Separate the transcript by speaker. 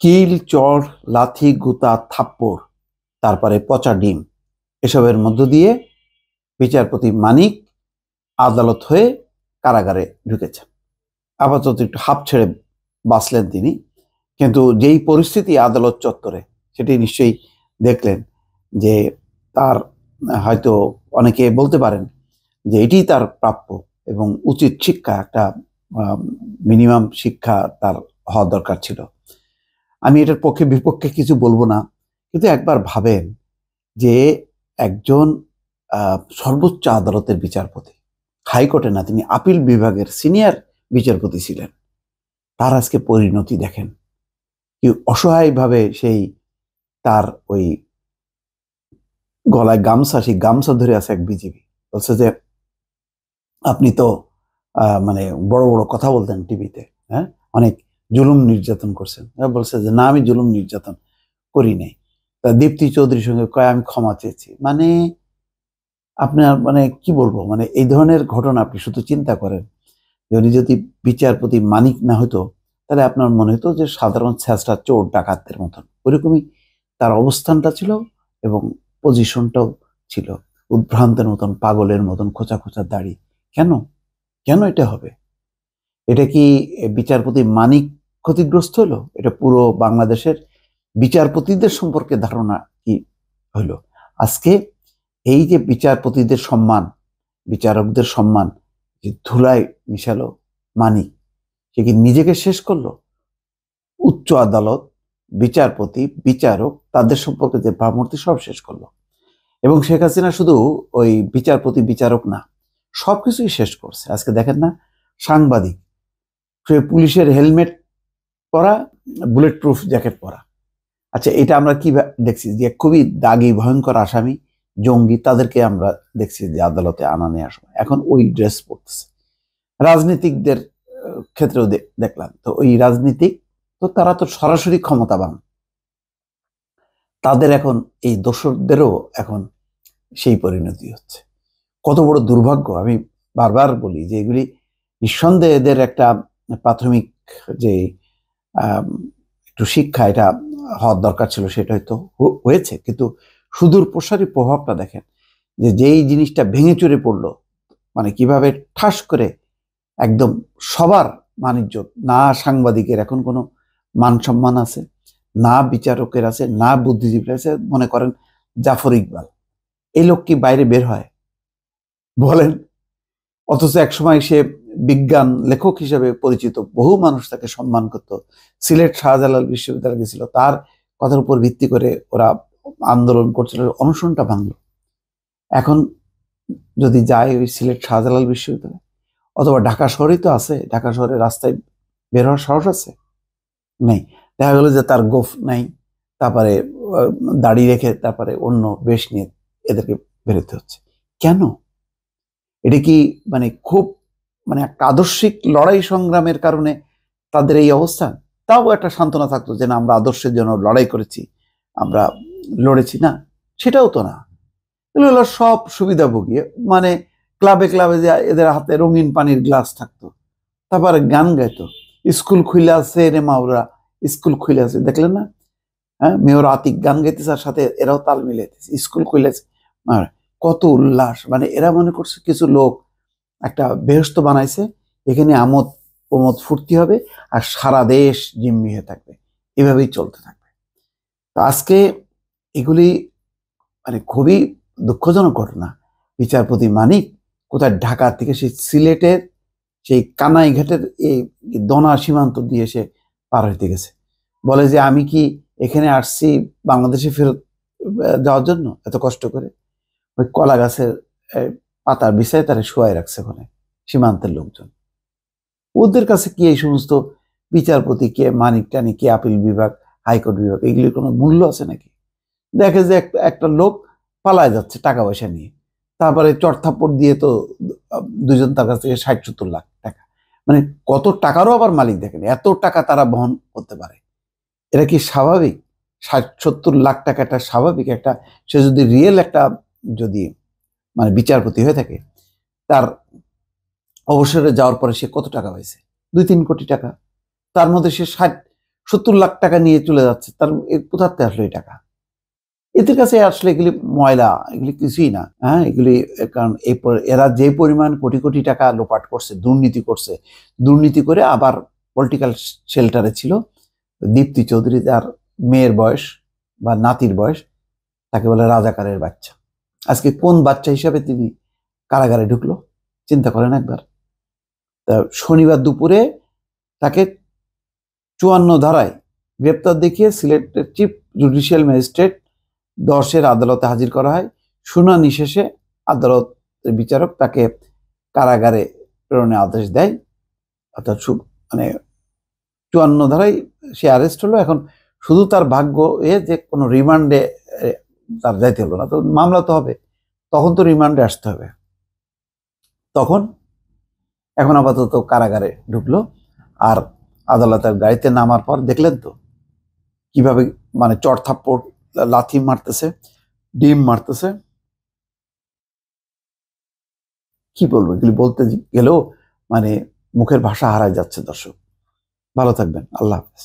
Speaker 1: কিল, চড়, লাথি, গুতা, থাপ্পড়, তারপরে পচা ডিম, এসবের মধ্য দিয়ে বিচারপতি মানিক আদালত হয়ে কারাগারে ঢুকেছেন। আপাতত একটু হাঁপ ছেড়ে বাঁচলেন তিনি, কিন্তু যেই পরিস্থিতি আদালত চত্বরে সেটি নিশ্চয়ই দেখলেন যে তার হয়তো অনেকে বলতে পারেন যে এটি তার প্রাপ্য এবং উচিত শিক্ষা, একটা মিনিমাম শিক্ষা তার হওয়া দরকার ছিল। আমি এটার পক্ষে বিপক্ষে কিছু বলবো না, কিন্তু একবার ভাবেন যে একজন সর্বোচ্চ আদালতের বিচারপতি, হাইকোর্টে না, তিনি আপিল বিভাগের সিনিয়র বিচারপতি ছিলেন, তার আজকে পরিণতি দেখেন। কি অসহায়ভাবে সেই তার ওই গলায় গামছা, সেই গামছা ধরে আছে এক বিজিবি, বলছে যে আপনি তো মানে বড় বড় কথা বলতেন টিভিতে, হ্যাঁ, অনেক জুলুম নির্যাতন করছেন। বলছে যে না, আমি জুলুম নির্যাতন করি নাই। দীপ্তি চৌধুরীর সঙ্গে কয় আমি ক্ষমা চেয়েছি। মানে আপনার মানে কি বলবো, মানে এই ধরনের ঘটনা আপনি শুধু চিন্তা করেন যে উনি যদি বিচারপতি মানিক না হতো, তাহলে আপনার মনে হতো যে সাধারণ ছেঁচড়া চোর ডাকাতদের মতন। ওইরকমই তার অবস্থানটা ছিল এবং পজিশনটাও ছিল। উদ্ভ্রান্তের মতন, পাগলের মতন, খোঁচা খোঁচা দাড়ি। কেন কেন এটা হবে? এটা কি বিচারপতি মানিক ক্ষতিগ্রস্ত হলো? এটা পুরো বাংলাদেশের বিচারপতিদের সম্পর্কে ধারণা কি হইল? আজকে এই যে বিচারপতিদের সম্মান, বিচারকদের সম্মান যে ধুলায় মিশালো মানিক, সে কি নিজেকে শেষ করলো? উচ্চ আদালত, বিচারপতি, বিচারক, তাদের সম্পর্কে যে ভাবমূর্তি সব শেষ করলো। এবং শেখ হাসিনা শুধু ওই বিচারপতি বিচারক না, সবকিছুই শেষ করছে। আজকে দেখেন না, সাংবাদিক পুলিশের হেলমেট পরা, বুলেট প্রুফ জ্যাকেট পরা। আচ্ছা, এটা আমরা কি দেখছি যে খুবই দাগি ভয়ঙ্কর আসামি, জঙ্গি, তাদেরকে আমরা দেখছি যে আদালতে আনা নেওয়ার সময় এখন ওই ড্রেস পরতেছে। রাজনীতিকদের ক্ষেত্রেও দেখলাম তো, ওই রাজনীতিক তো তারা তো সরাসরি ক্ষমতাবান, তাদের এখন এই দোসরদেরও এখন সেই পরিণতি হচ্ছে। কত বড় দুর্ভাগ্য! আমি বারবার বলি যে এগুলি নিঃসন্দেহে এদের একটা প্রাথমিক যে একটু শিক্ষা, এটা হওয়ার দরকার ছিল, সেটা হয়তো হয়েছে, কিন্তু সুদূর প্রসারী প্রভাবটা দেখেন যে যেই জিনিসটা ভেঙে চুরে পড়লো, মানে কিভাবে ঠাস করে একদম সবার বাণিজ্য, না সাংবাদিকের এখন কোনো মান সম্মান আছে, না বিচারকের আছে, না বুদ্ধিজীবী আছে। মনে করেন জাফর ইকবাল, এই লোক কি বাইরে বের হয় বলেন? অথচ একসময় সে বিজ্ঞান লেখক হিসেবে পরিচিত, বহু মানুষ তাকে সম্মান করত। সিলেট শাহজালাল বিশ্ববিদ্যালয় গেছিল, তার কথার উপর ভিত্তি করে ওরা আন্দোলন করছিল, অনশনটা ভাঙলো। এখন যদি যায় ওই সিলেট শাহজালাল বিশ্ববিদ্যালয় অথবা ঢাকা শহরেই তো আছে, ঢাকা শহরে রাস্তায় বের হওয়ার সাহস আছে? নেই। দেখা গেল যে তার গোফ নাই, তারপরে দাড়ি রেখে তারপরে অন্য বেশ নিয়ে এদেরকে বেরোতে হচ্ছে। কেন? এটা কি মানে খুব মানে একটা আদর্শিক লড়াই সংগ্রামের কারণে তাদের এই অবস্থান? তাও একটা সান্ত্বনা থাকতো যে না, আমরা আদর্শের জন্য লড়াই করেছি, আমরা লড়েছি। না, সেটাও তো না। এগুলো হলো সব সুবিধাভোগী। মানে ক্লাবে ক্লাবে যে এদের হাতে রঙিন পানির গ্লাস থাকতো, তারপরে গান গাইতো, স্কুল খুলে আছে রে মাওরা, স্কুল খুলে আছে, দেখলেন না? হ্যাঁ, মেয়র আতিক গান গাইতেছে, আর সাথে এরাও তাল মিলাইতেছে, স্কুল খুলেছে। কত উল্লাস! মানে এরা মনে করছে কিছু লোক একটা বেহেশত বানাইছে, এখানে আমোদ প্রমোদ ফুর্তি হবে আর সারা দেশ জিম্মি হয়ে থাকবে, এভাবেই চলতে থাকবে। তো আজকে এগুলি মানে খুবই দুঃখজনক ঘটনা। বিচারপতি মানিক কোথায় ঢাকা থেকে সেই সিলেটের সেই কানাইঘাটের এই দনা সীমান্ত দিয়ে সে পার হইতে গেছে। বলে যে আমি কি এখানে আসছি বাংলাদেশে ফেরত যাওয়ার জন্য এত কষ্ট করে? ওই কলা গাছের পাতার বিছায় তারা শোয়াই রাখছে ওখানে সীমান্তের লোকজন। ওদের কাছে কি এই সমস্ত বিচারপতি, কে মানিক টানি, কে আপিল বিভাগ, হাইকোর্ট বিভাগ, এগুলির কোনো মূল্য আছে নাকি? দেখে যে একটা লোক পালায় যাচ্ছে টাকা পয়সা নিয়ে, তারপরে চড়থাপ্পড় দিয়ে তো দুজন তার কাছ থেকে ৬০-৭০ লাখ টাকা, মানে কত টাকারও আবার মালিক। দেখেন এত টাকা তারা বহন করতে পারে, এটা কি স্বাভাবিক? ৬০-৭০ লাখ টাকাটা স্বাভাবিক? একটা সে যদি রিয়েল একটা যদি মানে বিচারপতি হয়ে থাকে, তার অবসরে যাওয়ার পরে সে কত টাকা পাইছে? ২-৩ কোটি টাকা। তার মধ্যে সে 70 লাখ টাকা নিয়ে চলে যাচ্ছে, তার কোথাতে আসলো এই টাকা? এদের কাছে আসলে এগুলি ময়লা, এগুলি কিছুই না। হ্যাঁ, এগুলি কারণ এরা যে পরিমাণ কোটি কোটি টাকা লোপাট করছে, দুর্নীতি করছে, দুর্নীতি করে আবার পলিটিক্যাল শেল্টারে ছিল। দীপ্তি চৌধুরী, তার মেয়ের বয়স বা নাতির বয়স, তাকে বলে রাজাকারের বাচ্চা। আজকে কোন বাচ্চা হিসাবে তিনি কারাগারে ঢুকলো চিন্তা করেন একবার। তা শনিবার দুপুরে তাকে 54 ধারায় গ্রেপ্তার দেখিয়ে সিলেটের চিফ জুডিশিয়াল ম্যাজিস্ট্রেট 10-এর আদালতে হাজির করা হয়। শুনানি শেষে আদালতের বিচারক তাকে কারাগারে প্রেরণের আদেশ দেয়। অর্থাৎ মানে 54 ধারায় সে অ্যারেস্ট হলো। এখন শুধু তার ভাগ্য যে কোনো রিমান্ডে তার যাইতে হলো না, তো মামলা তো হবে, তখন তো রিমান্ডে আসতে হবে। তখন এখন আপাতত কারাগারে ঢুকলো। আর আদালতের গাড়িতে নামার পর দেখলেন তো কিভাবে মানে চড় থাপ্পড়, লাথি মারতেছে, ডিম মারতেছে। কি বলবো, এগুলি বলতে গেলেও মানে মুখের ভাষা হারায় যাচ্ছে। দর্শক, ভালো থাকবেন। আল্লাহ হাফেজ।